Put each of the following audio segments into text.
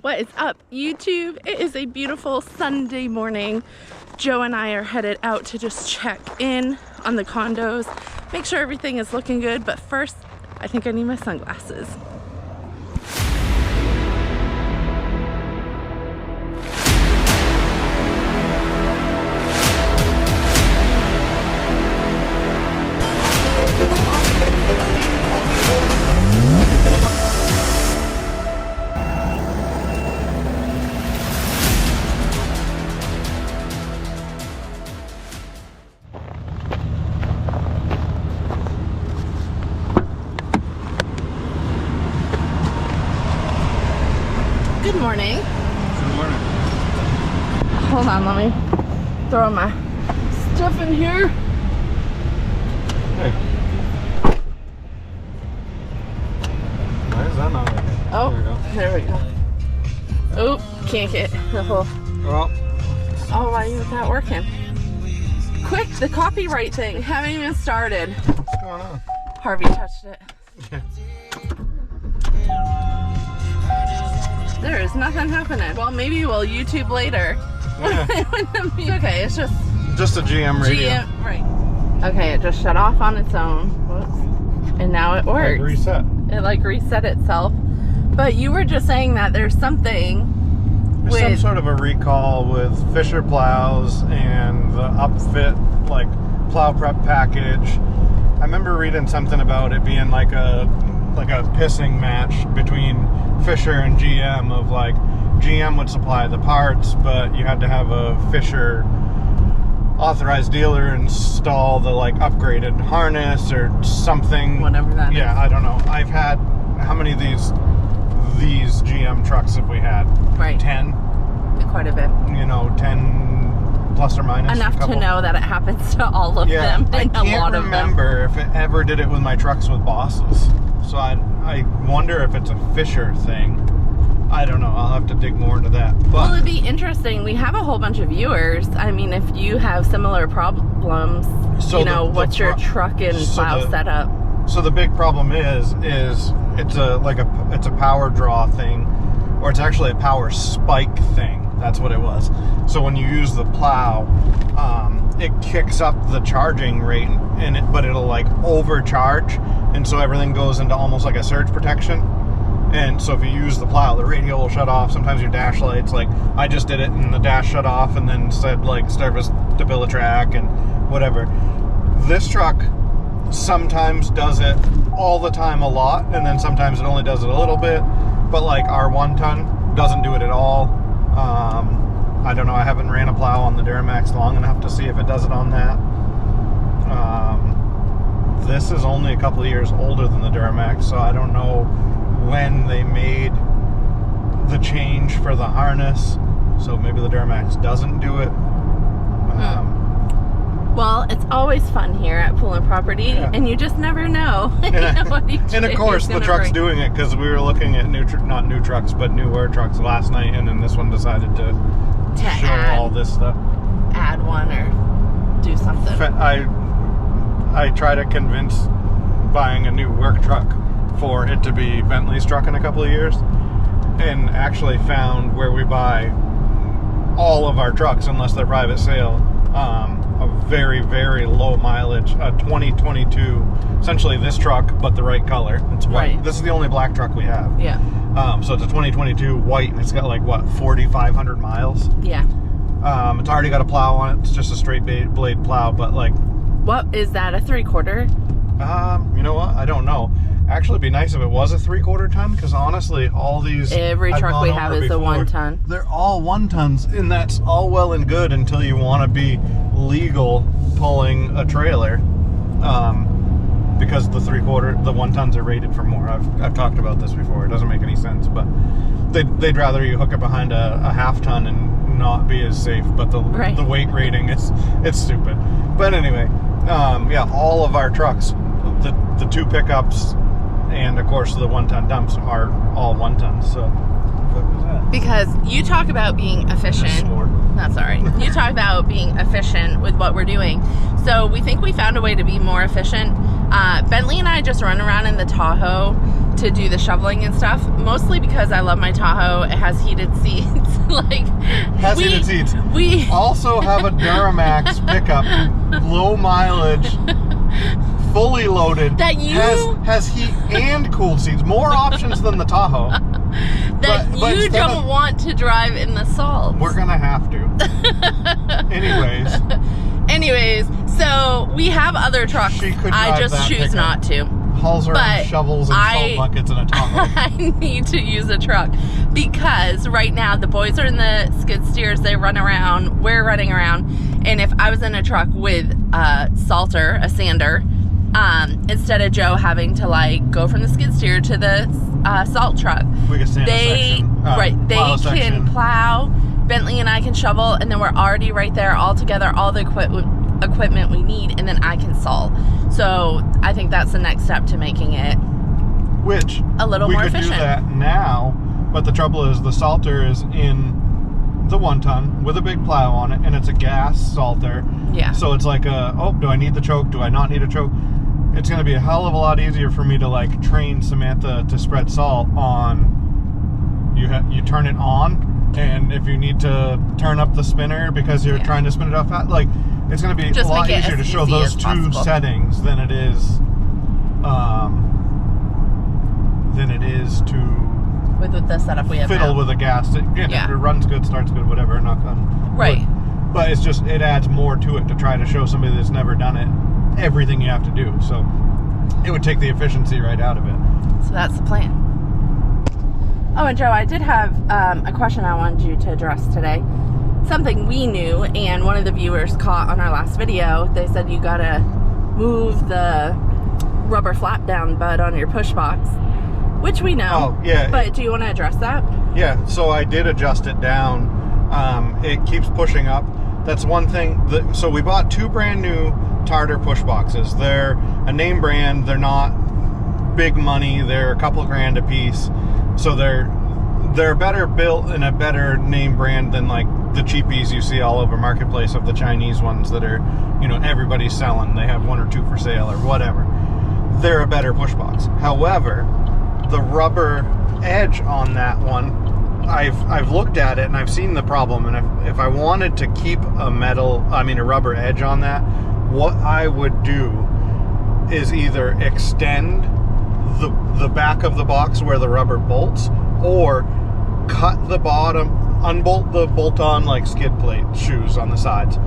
What is up, YouTube? It is a beautiful Sunday morning. Joe and I are headed out to just check in on the condos, make sure everything is looking good, but first, I think I need my sunglasses. Good morning. Good morning. Hold on, let me throw my stuff in here. Hey. Why is that not working? Oh, there we go. Oh, can't get the whole. Well. Oh, why is that working? Quick, the copyright thing. Haven't even started. What's going on? Harvey touched it. There is nothing happening. Well, maybe we'll YouTube later. Yeah. Okay, it's just a GM radio. GM, right. Okay, it just shut off on its own. Whoops. And now it works. Like reset. It like reset itself. But you were just saying that there's something There's with some sort of a recall with Fisher plows and the upfit, like plow prep package. I remember reading something about it being like a pissing match between Fisher and GM of like GM would supply the parts, but you had to have a Fisher authorized dealer install the like upgraded harness or something. Whatever that is. Yeah, I don't know. I've had, how many of these GM trucks have we had? Right. 10? Quite a bit. You know, 10 plus or minus. Enough to know that it happens to all of them and I a can't lot of them. remember if it ever did it with my trucks with bosses. So I wonder if it's a Fisher thing. I don't know. I'll have to dig more into that. But Well, it'd be interesting. We have a whole bunch of viewers. I mean, if you have similar problems, So you know, what's your truck and plow setup? So the big problem is it's a power draw thing, or it's actually a power spike thing. That's what it was. So when you use the plow, it kicks up the charging rate, but it'll like overcharge, and so everything goes into almost like a surge protection. And so if you use the plow, the radio will shut off. Sometimes your dash lights, like I just did it, and the dash shut off, and then said like service debilitrack and whatever. This truck sometimes does it all the time a lot, and then sometimes it only does it a little bit. But like our 1-ton doesn't do it at all. I don't know. I haven't ran a plow on the Duramax long enough to see if it does it on that. This is only a couple of years older than the Duramax, so I don't know when they made the change for the harness. So maybe the Duramax doesn't do it. Well, it's always fun here at Pool and Property, and you just never know. And of course, the truck's doing it because we were looking at not new trucks, but newer trucks last night, and then this one decided to show all this stuff. Add one or do something. I try to convince buying a new work truck for it to be Bentley's truck in a couple of years, and actually found where we buy all of our trucks, unless they're private sale, a very, very low mileage, a 2022, essentially this truck, but the right color. It's white. Right. This is the only black truck we have. Yeah. So it's a 2022 white, and it's got like, what, 4,500 miles? Yeah. It's already got a plow on it. It's just a straight blade plow, but like... What is that, a 3/4? You know what? I don't know. Actually, it'd be nice if it was a 3/4 ton, because honestly, all these... Every truck we have is a 1-ton. They're all 1-tons, and that's all well and good until you want to be legal pulling a trailer, because the 1-tons are rated for more. I've talked about this before. It doesn't make any sense, but they'd rather you hook it behind a 1/2-ton and not be as safe, but the weight rating it's stupid. But anyway, yeah, all of our trucks, the 2 pickups and of course the 1-ton dumps are all 1-tons. So what was that? Because you talk about being efficient. That's all right. You talk about being efficient with what we're doing. So we think we found a way to be more efficient. Bentley and I just run around in the Tahoe to do the shoveling and stuff, mostly because I love my Tahoe. It has heated seats. Heated seats. We also have a Duramax pickup, low mileage, fully loaded. That you has heat and cooled seats. More options than the Tahoe. But you don't want to drive in the salt. We're gonna have to. Anyways, so we have other trucks. She could I just that choose pickup. not to. Hauls around shovels and salt buckets in a Tahoe. I need to use a truck because right now the boys are in the skid steers. They run around. We're running around. And if I was in a truck with a salter, a sander, instead of Joe having to like go from the skid steer to the salt truck, we can stand they can plow. Bentley and I can shovel, and then we're already right there all together, all the equipment we need, and then I can salt. So I think that's the next step to making it a little more efficient. We could do that now, but the trouble is the salter is in the 1-ton with a big plow on it, and it's a gas salter. Yeah. So it's like, do I need the choke? Do I not need a choke? It's going to be a hell of a lot easier for me to like train Samantha to spread salt on. You turn it on, and if you need to turn up the spinner because you're trying to spin it off fast, like it's going to be just a lot easier to show those two settings than it is to with the setup we have fiddle now. with a gas. It runs good, starts good, whatever, knock on. Right. But it's just, it adds more to it to try to show somebody that's never done it everything you have to do. So it would take the efficiency right out of it. So that's the plan. Oh, and Joe, I did have a question I wanted you to address today. Something we knew, and one of the viewers caught on our last video, they said you gotta move the rubber flap down bud on your push box, which we know. Oh, yeah. But do you want to address that? Yeah, so I did adjust it down. It keeps pushing up. That's one thing. So we bought 2 brand new Tartar push boxes. They're a name brand. They're not big money. They're a couple grand a piece. So they're better built and a better name brand than like the cheapies you see all over Marketplace of the Chinese ones that are, everybody's selling. They have 1 or 2 for sale or whatever. They're a better push box. However, the rubber edge on that one, I've looked at it and I've seen the problem. And if I wanted to keep a rubber edge on that, what I would do is either extend the back of the box where the rubber bolts, or cut the bottom, unbolt the bolt-on like skid plate shoes on the sides,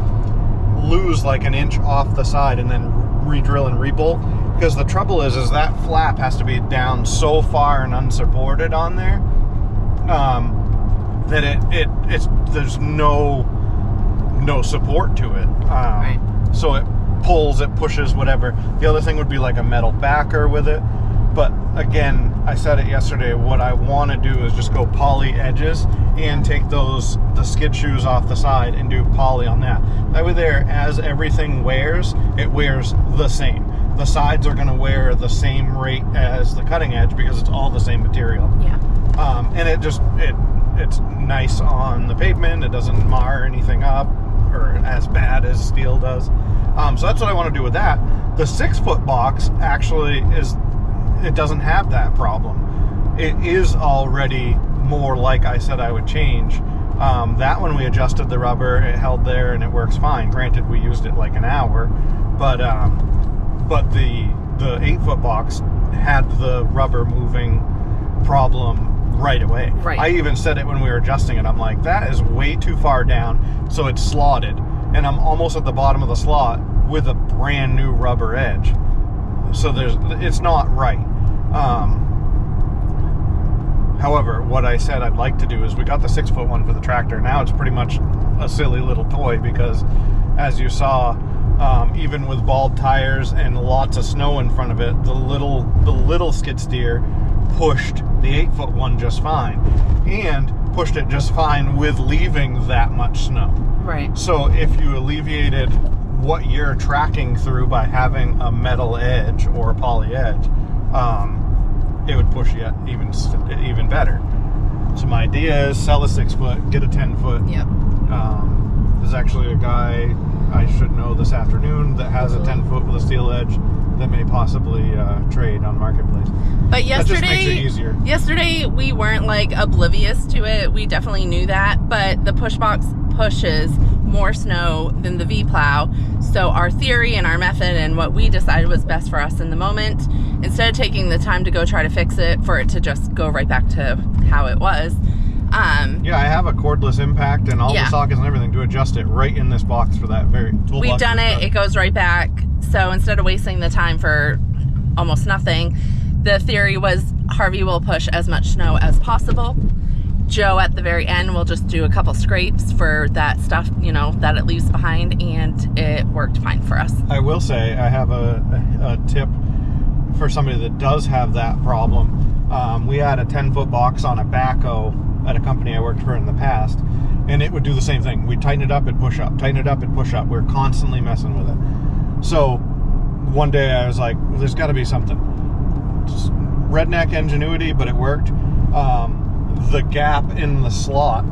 lose like an inch off the side, and then re-drill and re-bolt. Because the trouble is that flap has to be down so far and unsupported on there that there's no support to it. Right. So it pulls, it pushes, whatever. The other thing would be like a metal backer with it. But again, I said it yesterday, what I want to do is just go poly edges and take the skid shoes off the side and do poly on that. That way there, as everything wears, it wears the same. The sides are going to wear the same rate as the cutting edge because it's all the same material. Yeah. And it's nice on the pavement. It doesn't mar anything up or as bad as steel does. So that's what I want to do with that. The 6-foot box actually it doesn't have that problem. It is already more like I said I would change. That one we adjusted the rubber, it held there and it works fine. Granted, we used it like an hour, but the 8-foot box had the rubber moving problem right away. Right. I even said it when we were adjusting it. I'm like, that is way too far down, so it's slotted, and I'm almost at the bottom of the slot with a brand new rubber edge. So it's not right. However, what I said I'd like to do is we got the 6-foot one for the tractor. Now it's pretty much a silly little toy because, as you saw, even with bald tires and lots of snow in front of it, the little skid steer pushed the 8-foot one just fine, and pushed it just fine with leaving that much snow. Right. So if you alleviated what you're tracking through by having a metal edge or a poly edge, it would push you even better. So my idea is sell a 6-foot, get a 10-foot. Yep. There's actually a guy I should know this afternoon that has a 10-foot with a steel edge that may possibly trade on Marketplace. But That just makes it easier. yesterday we weren't like oblivious to it. We definitely knew that, but the push box pushes more snow than the V-Plow. So our theory and our method and what we decided was best for us in the moment, instead of taking the time to go try to fix it, for it to just go right back to how it was. Yeah, I have a cordless impact and all Yeah. the sockets and everything to adjust it right in this box for that very toolbox. We've done it. It goes right back. So instead of wasting the time for almost nothing, the theory was Harvey will push as much snow as possible. Joe at the very end will just do a couple scrapes for that stuff, you know, that it leaves behind, and it worked fine for us. I will say I have a tip for somebody that does have that problem. We had a 10-foot box on a backhoe at a company I worked for in the past, and it would do the same thing. We'd tighten it up, it'd push up, tighten it up, it'd push up. We're constantly messing with it. So one day I was like, well, there's got to be something. Just redneck ingenuity, but it worked. The gap in the slot,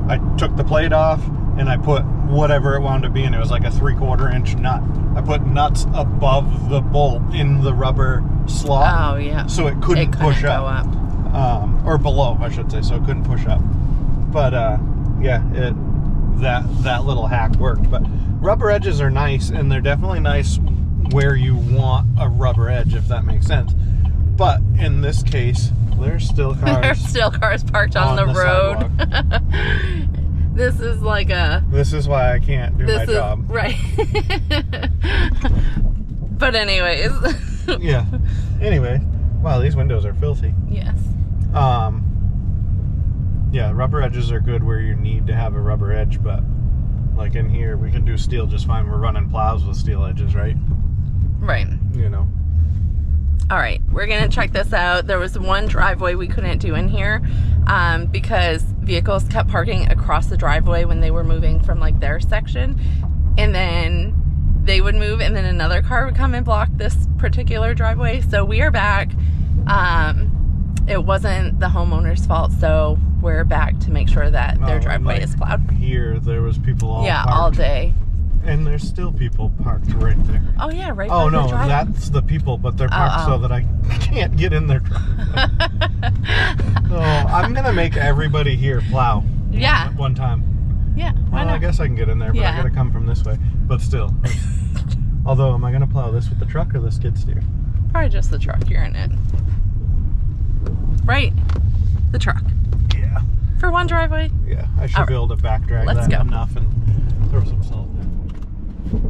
I took the plate off and I put whatever it wound up being. It was like a 3/4 inch nut. I put nuts above the bolt in the rubber slot. Oh, yeah. So it couldn't push go up. up. Or below, I should say, so it couldn't push up. But yeah, that little hack worked. But rubber edges are nice, and they're definitely nice where you want a rubber edge, if that makes sense. But in this case, there's still cars. There's still cars parked on the road. This is like a... This is why I can't do my job. Right. But anyways. Yeah. Anyway, wow, these windows are filthy. Yes. Yeah, rubber edges are good where you need to have a rubber edge, but like in here, we can do steel just fine. We're running plows with steel edges, right? Right. You know. All right, we're gonna check this out. There was one driveway we couldn't do in here because vehicles kept parking across the driveway when they were moving from like their section, and then they would move and then another car would come and block this particular driveway. So we are back. It wasn't the homeowner's fault, so we're back to make sure that their driveway is plowed. Here, there was people all Yeah, parked, all day. and there's still people parked right there. Oh yeah, right. Oh by no, the driveway. that's the people, but they're parked so that I can't get in their driveway. So I'm gonna make everybody here plow. Yeah. One time. Yeah. Why Well, not? I guess I can get in there, but I Yeah. gotta come from this way. But still. Although, am I gonna plow this with the truck or the skid steer? Probably just the truck. You're in it. Right. The truck. Yeah. For one driveway. Yeah. I should All be able to back drag Let's that go. enough and throw some salt there.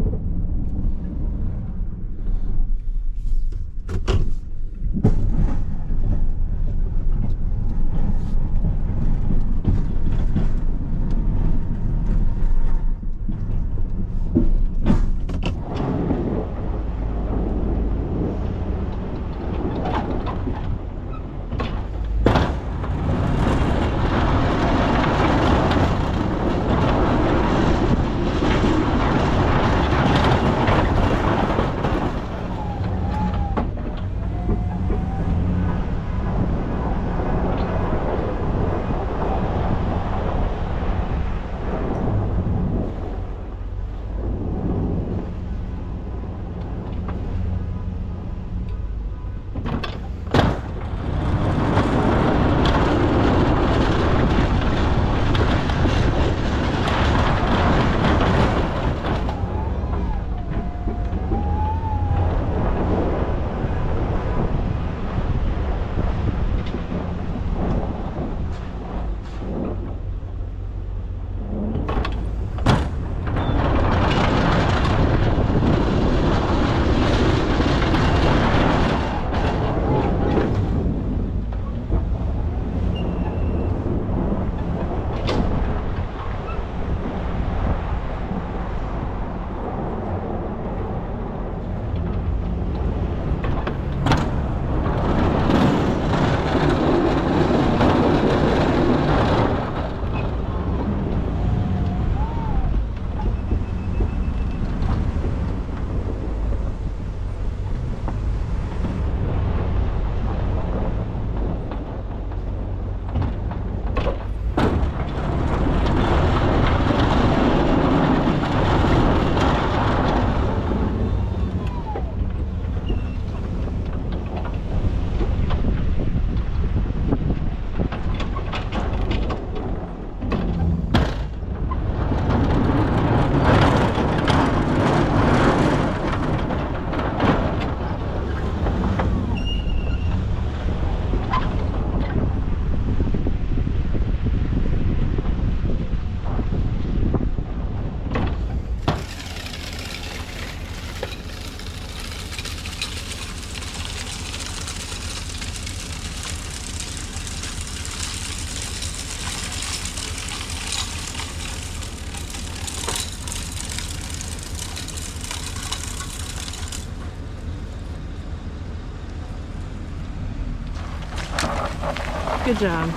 Good job.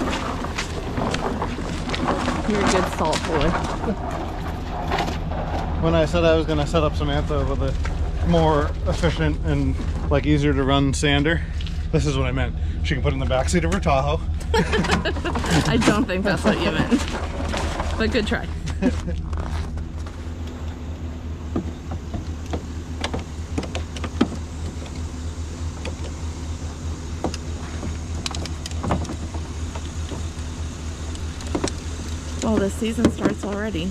You're a good salt boy. When I said I was going to set up Samantha with a more efficient and like easier to run sander, this is what I meant. She can put it in the backseat of her Tahoe. I don't think that's what you meant, but good try. Well, this season starts already.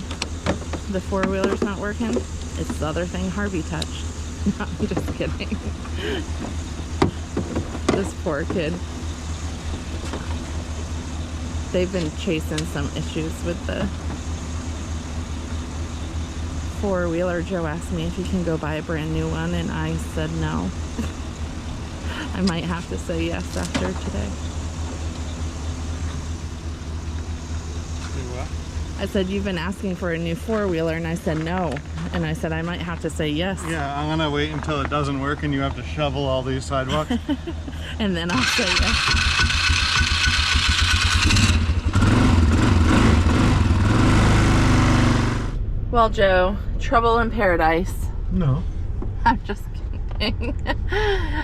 The four-wheeler's not working. It's the other thing Harvey touched. No, I'm just kidding. This poor kid. They've been chasing some issues with the four-wheeler. Joe asked me if he can go buy a brand new one, and I said no. I might have to say yes after today. I said, you've been asking for a new four-wheeler, and I said no. And I said, I might have to say yes. Yeah, I'm gonna wait until it doesn't work and you have to shovel all these sidewalks. And then I'll say yes. Well, Joe, trouble in paradise. No. I'm just kidding.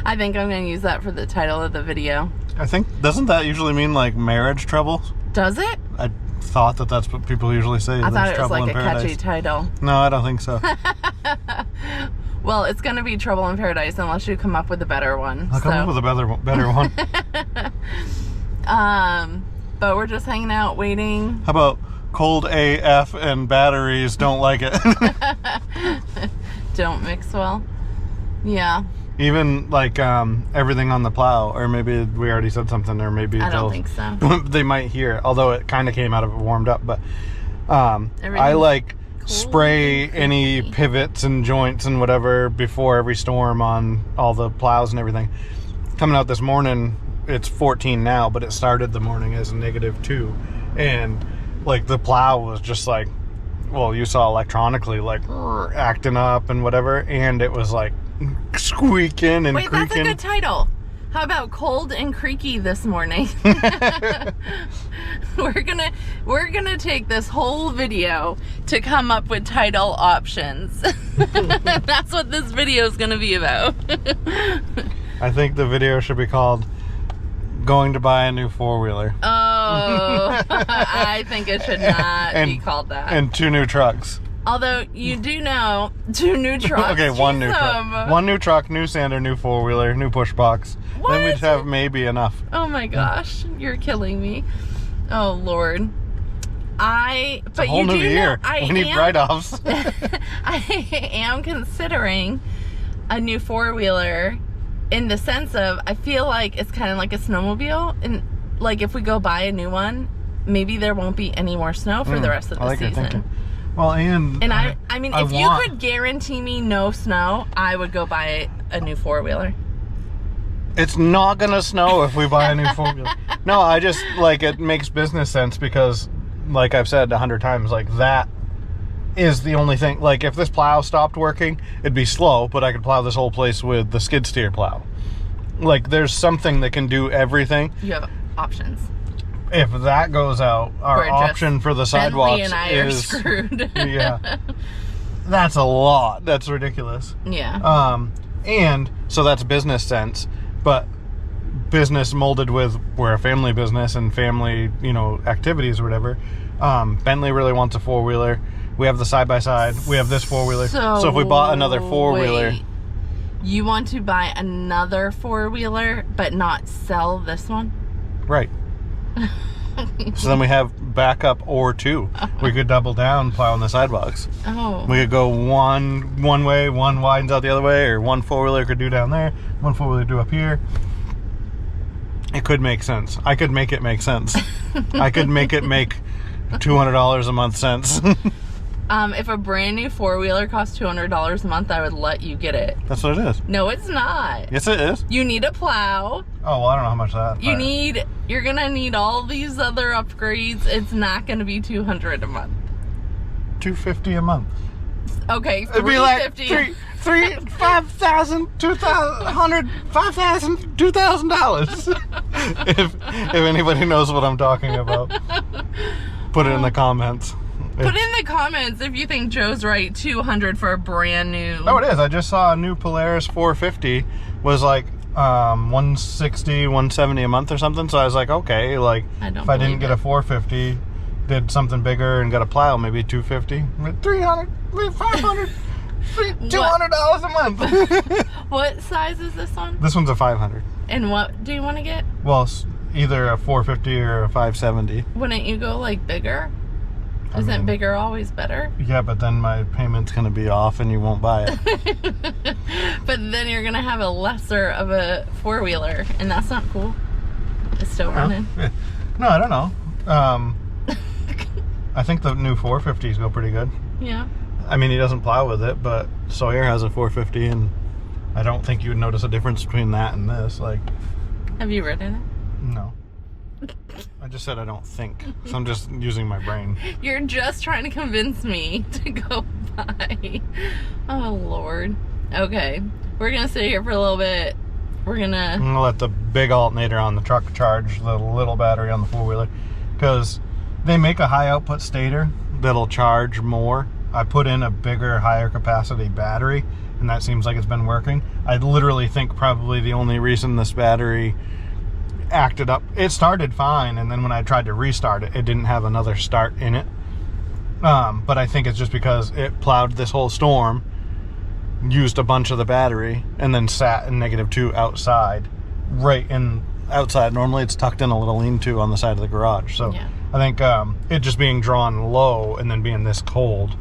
I think I'm gonna use that for the title of the video. I think, doesn't that usually mean like marriage troubles? Does it? I thought that that's what people usually say. I thought it was like a catchy title. No, I don't think so. Well, it's going to be Trouble in Paradise unless you come up with a better one. I'll come up with a better one. But we're just hanging out waiting. How about cold AF and batteries don't like it? Don't mix well. Yeah. Even like everything on the plow, or maybe we already said something, or maybe I don't think so. They might hear, although it kind of came out of it warmed up. But I like spray any pivots and joints and whatever before every storm on all the plows and everything. Coming out this morning, it's 14 now, but it started the morning as -2, and like the plow was just like, well, you saw electronically like acting up and whatever, and it was like squeaking and creaking. Wait, that's a good title. How about cold and creaky this morning? We're gonna take this whole video to come up with title options. That's what this video is gonna be about. I think the video should be called "Going to Buy a New Four-Wheeler." Oh, I think it should not be called that. And 2 new trucks. Although you do know 2 new trucks. Okay, 1 new truck. 1 new truck, new sander, new four-wheeler, new push box. What? Then we'd have maybe enough. Oh my gosh, you're killing me. Oh Lord. It's a whole new year. We need write-offs. I am considering a new four-wheeler in the sense of I feel like it's kind of like a snowmobile, and like if we go buy a new one, maybe there won't be any more snow for the rest of the season. Well, and I mean, if you could guarantee me no snow, I would go buy a new four-wheeler. It's not gonna snow if we buy a new four-wheeler. No, I just like it makes business sense because, like I've said 100 times, like that is the only thing. Like if this plow stopped working, it'd be slow, but I could plow this whole place with the skid steer plow. Like there's something that can do everything. You have options. If that goes out, our option for the sidewalks Bentley and I are screwed. Yeah, that's a lot. That's ridiculous. Yeah. And so that's business sense, but business molded with we're a family business and family, activities or whatever. Bentley really wants a four-wheeler. We have the side-by-side. We have this four-wheeler. So if we bought another four-wheeler... Wait. You want to buy another four-wheeler, but not sell this one? Right. So then we have backup or 2. We could double down plowing the sidewalks. Oh. We could go one way, one widens out the other way, or one four-wheeler could do down there, one four-wheeler do up here. It could make sense. I could make it make sense. I could make it make $200 a month sense. If a brand new four-wheeler costs $200 a month, I would let you get it. That's what it is. No, it's not. Yes, it is. You need a plow. Oh, well, I don't know how much that. You're gonna need all these other upgrades. It's not gonna be $200 a month. $250 a month. Okay, $350. It'd be like $5,000, $2,000, $5,000, $2,000. if anybody knows what I'm talking about, put it in the comments. Put in the comments if you think Joe's right. $200 for a brand new. Oh, it is. I just saw a new Polaris 450 was like 160, 170 a month or something. So I was like, okay, like if I didn't get a 450, did something bigger and got a Plow, maybe 250, 300, maybe 500, $200 a month. What size is this one? This one's a 500. And what do you want to get? Well, either a 450 or a 570. Wouldn't you go like bigger? Isn't bigger always better? Yeah, but then my payment's going to be off and you won't buy it. But then you're going to have a lesser of a four-wheeler, and that's not cool. It's still running. No, I don't know. I think the new 450s go pretty good. Yeah. I mean, he doesn't plow with it, but Sawyer has a 450, and I don't think you would notice a difference between that and this. Like, have you ridden it? No. I just said I don't think, so I'm just using my brain. You're just trying to convince me to go buy. Oh, Lord. Okay. We're going to sit here for a little bit. I'm going to let the big alternator on the truck charge the little battery on the four-wheeler, because they make a high output stator that'll charge more. I put in a bigger, higher capacity battery, and that seems like it's been working. I literally think probably the only reason this battery acted up, it started fine, and then when I tried to restart it, it didn't have another start in it. But I think it's just because it plowed this whole storm, used a bunch of the battery, and then sat in -2 outside, right in outside. Normally it's tucked in a little lean-to on the side of the garage. So yeah. I think it just being drawn low and then being this cold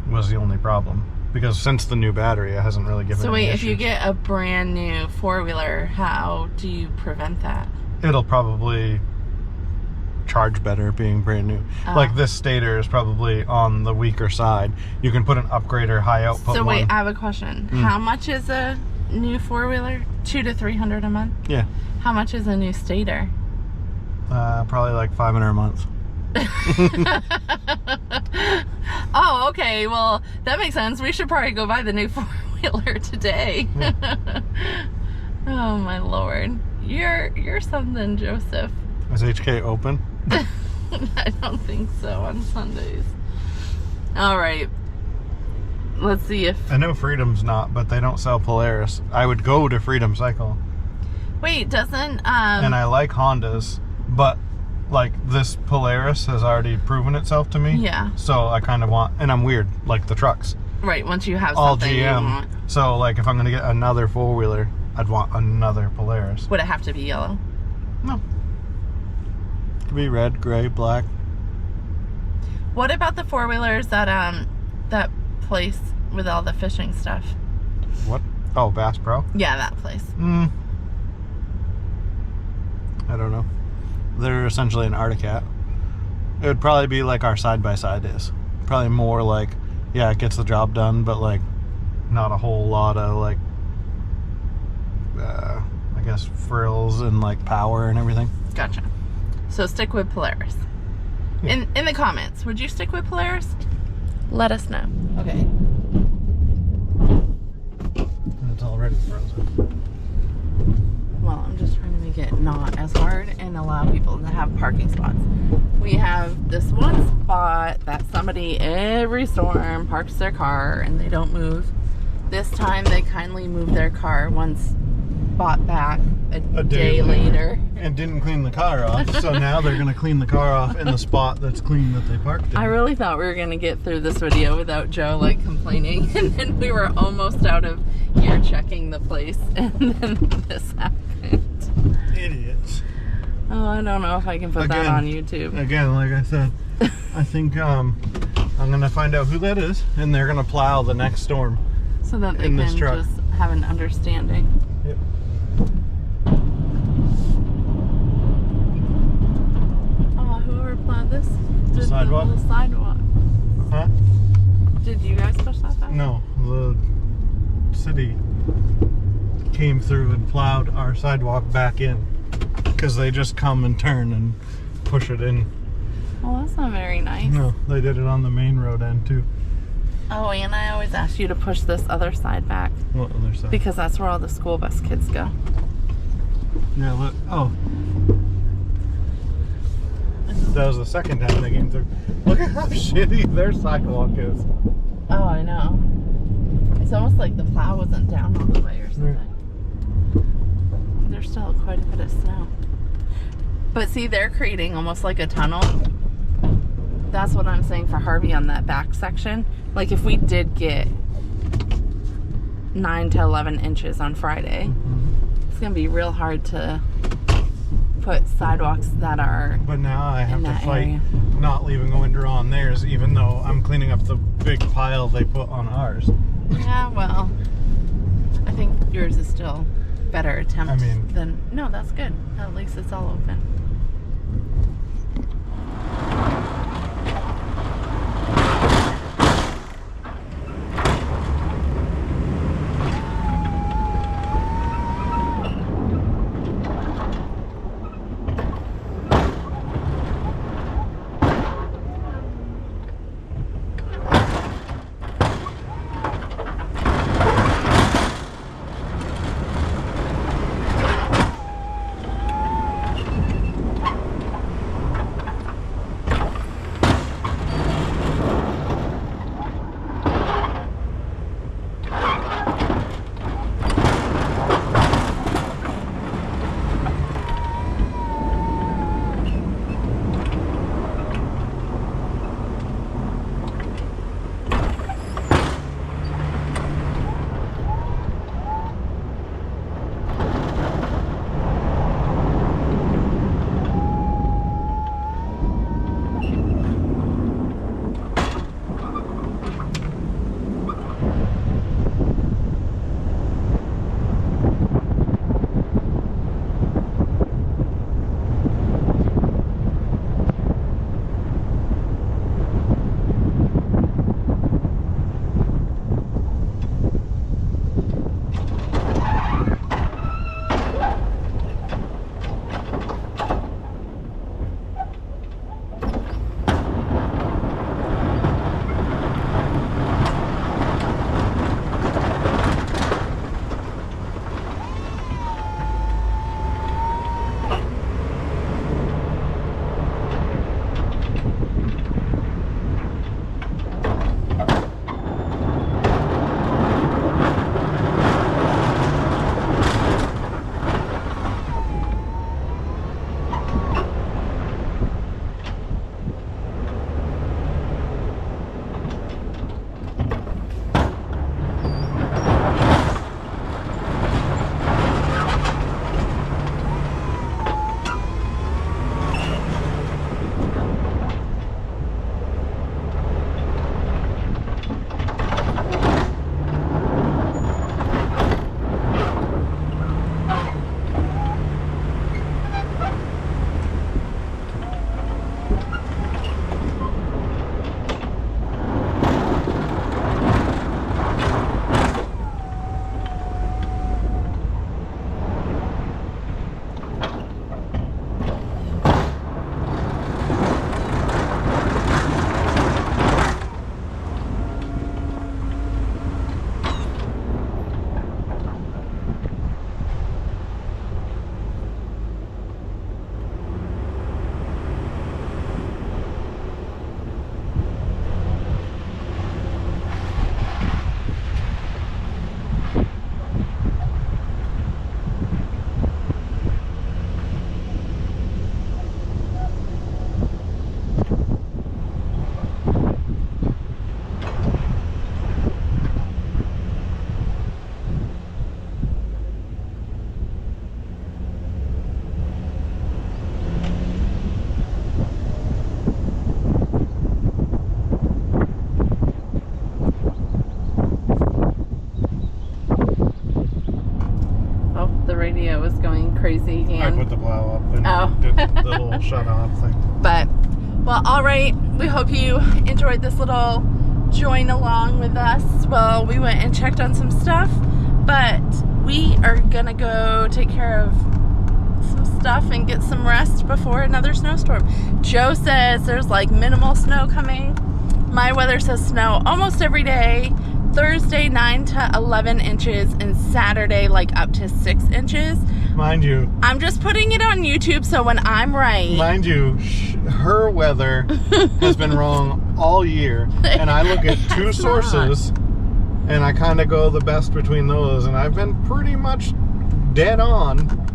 was the only problem. Because since the new battery, it hasn't really given. So wait, any if you issues. get a brand new four-wheeler, how do you prevent that? It'll probably charge better being brand new. Like this stator is probably on the weaker side. You can put an upgrader high output. So wait, I have a question. How much is a new four-wheeler? $200 to $300 a month? Yeah. How much is a new stator? Probably like $500 a month. Oh, okay. Well, that makes sense. We should probably go buy the new four-wheeler today. Yeah. Oh my Lord. You're something, Joseph. Is HK open? I don't think so on Sundays. All right. Let's see if... I know Freedom's not, but they don't sell Polaris. I would go to Freedom Cycle. Wait, doesn't... And I like Hondas, but like this Polaris has already proven itself to me. Yeah. So I kind of want... And I'm weird, like the trucks. Right, once you have all something GM. you want. So like if I'm going to get another four-wheeler, I'd want another Polaris. Would it have to be yellow? No. Could be red, gray, black. What about the four-wheelers that that place with all the fishing stuff? What? Oh, Bass Pro? Yeah, that place. I don't know. They're essentially an Arctic Cat. It would probably be like our side-by-side is. Probably more like, yeah, it gets the job done, but like not a whole lot of like I guess frills and like power and everything. Gotcha. So stick with Polaris. Yeah. In the comments, would you stick with Polaris? Let us know. Okay. It's already frozen. Well, I'm just trying to make it not as hard and allow people to have parking spots. We have this one spot that somebody every storm parks their car and they don't move. This time they kindly moved their car once bought back a day later. And didn't clean the car off. So now they're going to clean the car off in the spot that's clean that they parked in. I really thought we were going to get through this video without Joe like complaining. And then we were almost out of here checking the place. And then this happened. Idiots. Oh, I don't know if I can put that on YouTube. Again, like I said, I think I'm going to find out who that is. And they're going to plow the next storm. So that they can just have an understanding. Yep. This did sidewalk? The sidewalk. Huh? Did you guys push that back? No, the city came through and plowed our sidewalk back in because they just come and turn and push it in. Well, that's not very nice. No, they did it on the main road end too. Oh, and I always ask you to push this other side back. What other side? Because that's where all the school bus kids go. Yeah, look. Oh. That was the second time they came through. Look at how shitty their sidewalk is. Oh, I know. It's almost like the plow wasn't down all the way or something. There's still quite a bit of snow. But see, they're creating almost like a tunnel. That's what I'm saying for Harvey on that back section. Like if we did get 9 to 11 inches on Friday, it's going to be real hard to put sidewalks that are. But now I have to fight area. Not leaving a window on theirs, even though I'm cleaning up the big pile they put on ours. Yeah, well, I think yours is still better attempt than. No, that's good. At least it's all open. radio was going crazy again. I put the plow up and did the little shut off thing. But, well, all right. We hope you enjoyed this little join along with us. Well, we went and checked on some stuff, but we are gonna go take care of some stuff and get some rest before another snowstorm. Joe says there's like minimal snow coming. My weather says snow almost every day. Thursday 9 to 11 inches and Saturday like up to 6 inches. Mind you. I'm just putting it on YouTube so when I'm right. Mind you, her weather has been wrong all year. And I look at two sources and I kind of go the best between those. And I've been pretty much dead on.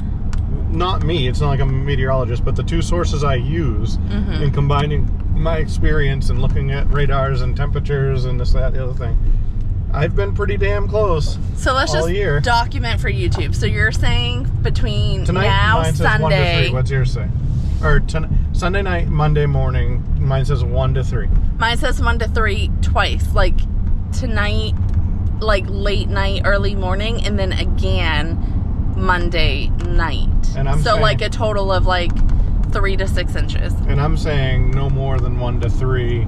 Not me, it's not like I'm a meteorologist, but the two sources I use in combining my experience and looking at radars and temperatures and this, that, the other thing. I've been pretty damn close. So let's just document for YouTube. So you're saying between tonight, now, mine says Sunday. 1 to 3. What's yours say? Or Sunday night, Monday morning, mine says 1 to 3. Mine says 1 to 3 twice. Like tonight, like late night, early morning, and then again Monday night. And I'm so saying, like a total of like 3 to 6 inches. And I'm saying no more than 1 to 3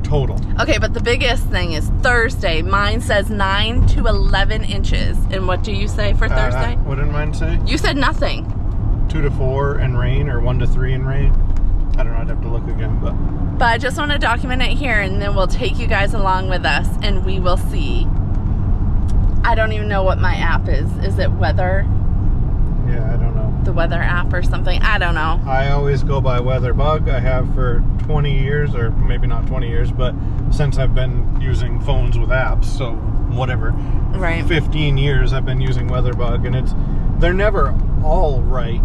total. Okay, but the biggest thing is Thursday. Mine says 9 to 11 inches. And what do you say for Thursday? What did mine say? You said nothing. 2 to 4 in rain, or 1 to 3 in rain. I don't know, I'd have to look again, but I just want to document it here, and then we'll take you guys along with us, and we will see. I don't even know what my app is. Is it weather? yeah, I don't know. The weather app or something? I don't know. I always go by WeatherBug. I have for 20 years, or maybe not 20 years, but since I've been using phones with apps, so whatever. Right. 15 years I've been using WeatherBug, and they're never all right,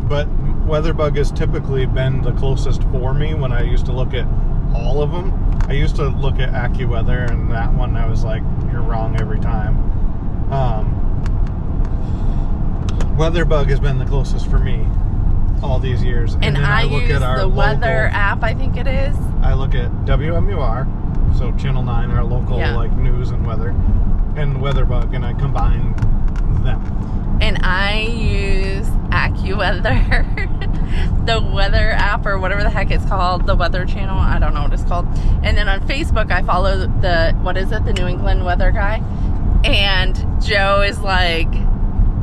but WeatherBug has typically been the closest for me when I used to look at all of them. I used to look at AccuWeather, and that one I was like, you're wrong every time. WeatherBug has been the closest for me all these years. And then I look use at our the weather local, app, I think it is. I look at WMUR, so Channel 9, our local like news and weather, and WeatherBug, and I combine them. And I use AccuWeather, the weather app, or whatever the heck it's called, the weather channel. I don't know what it's called. And then on Facebook, I follow the New England weather guy. And Joe is like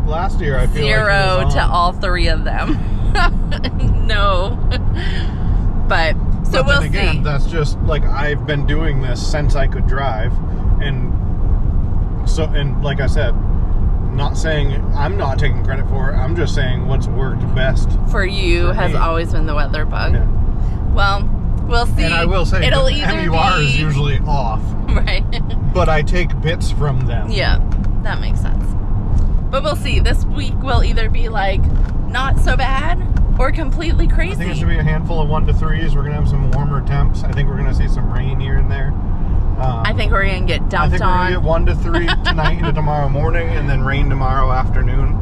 last year, I feel 0 like to all 3 of them. No. But so we'll then again, see. That's just like I've been doing this since I could drive, and so, and like I said, not saying I'm not taking credit for it. I'm just saying what's worked best For you for has me. always been the weather bug. Yeah. Well, we'll see. And I will say it'll the either MUR be is usually off, right. but I take bits from them. Yeah, that makes sense. But we'll see. This week will either be like not so bad or completely crazy. I think it should be a handful of 1 to 3s. We're gonna have some warmer temps. I think we're gonna see some rain here and there. I think we're gonna get dumped on. I think we're gonna get 1 to 3 tonight into tomorrow morning, and then rain tomorrow afternoon,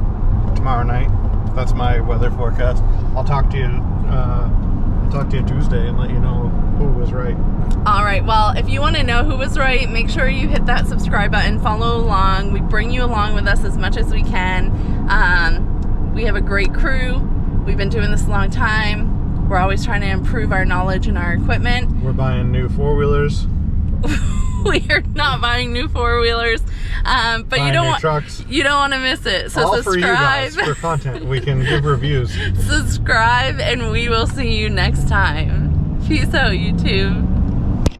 tomorrow night. That's my weather forecast. I'll talk to you. Talk to you Tuesday and let you know who was right. All right. Well, if you want to know who was right, make sure you hit that subscribe button. Follow along. We bring you along with us as much as we can. We have a great crew. We've been doing this a long time. We're always trying to improve our knowledge and our equipment. We're buying new 4-wheelers. We are not buying new 4-wheelers, but buying you don't new want trucks. You don't want to miss it. So all subscribe. for you guys, for content. We can give reviews. Subscribe, and we will see you next time. Peace out, YouTube.